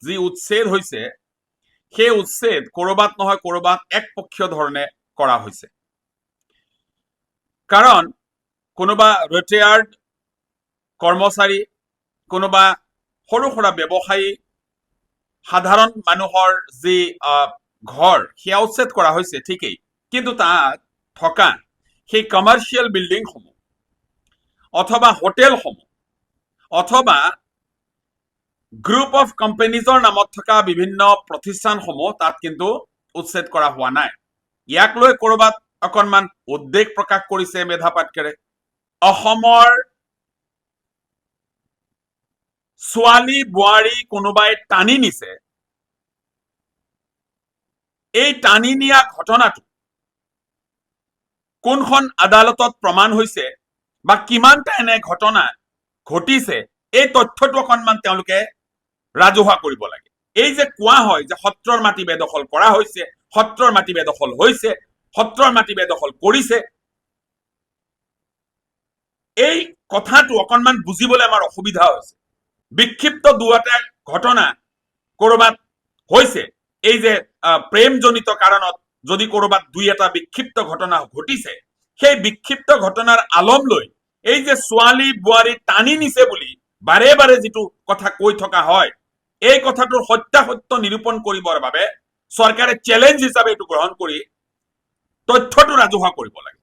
যি উচ্ছেদ হৈছে সেই উচ্ছেদ ক'ৰবাত নহয় ক'ৰবাত একপক্ষীয় ধৰণে কৰা হৈছে। কাৰণ কোনোবা ৰিটায়াৰ্ড কৰ্মচাৰী, কোনোবা সৰু সুৰা ব্যৱসায়ী, সাধাৰণ মানুহৰ যি ঘৰ সেয়া উচ্ছেদ কৰা হৈছে ঠিকেই, কিন্তু তাত থকা সেই কমাৰ্চিয়েল বিল্ডিংসমূহ অথবা হোটেলসমূহ অথবা গ্ৰুপ অফ কোম্পানীজৰ নামত থকা বিভিন্ন প্ৰতিষ্ঠানসমূহ তাত কিন্তু উচ্ছেদ কৰা হোৱা নাই। ইয়াক লৈ ক'ৰবাত অকণমান উদ্বেগ প্ৰকাশ কৰিছে মেধা পাটকাৰে। অসমৰ ছোৱালী বোৱাৰী কোনোবাই টানি নিছে, এই টানি নিয়া ঘটনাটো কোনখন আদালতত প্ৰমাণ হৈছে বা কিমানটা এনে ঘটনা ঘটিছে, এই তথ্যটো অকণমান তেওঁলোকে ৰাজহুৱা কৰিব লাগে। এই যে কোৱা হয় যে সত্ৰৰ মাটি বেদখল কৰা হৈছে, সত্ৰৰ মাটি বেদখল হৈছে, সত্ৰৰ মাটি বেদখল কৰিছে, এই কথাটো অকণমান বুজিবলৈ আমাৰ অসুবিধা হৈছে। বিক্ষিপ্ত দুটা ঘটনা ক'ৰবাত হৈছে, এই যে প্ৰেমজনিত কাৰণত যদি ক'ৰবাত দুই এটা বিক্ষিপ্ত ঘটনা ঘটিছে, সেই বিক্ষিপ্ত ঘটনাৰ আলম লৈ এই যে ছোৱালী বোৱাৰী টানি নিছে বুলি বাৰে বাৰে যিটো কথা কৈ থকা হয়, এই কথাটোৰ সত্যাসত্য নিৰূপণ কৰিবৰ বাবে চৰকাৰে চেলেঞ্জ হিচাপে এইটো গ্ৰহণ কৰি তথ্যটো ৰাজহুৱা কৰিব লাগে।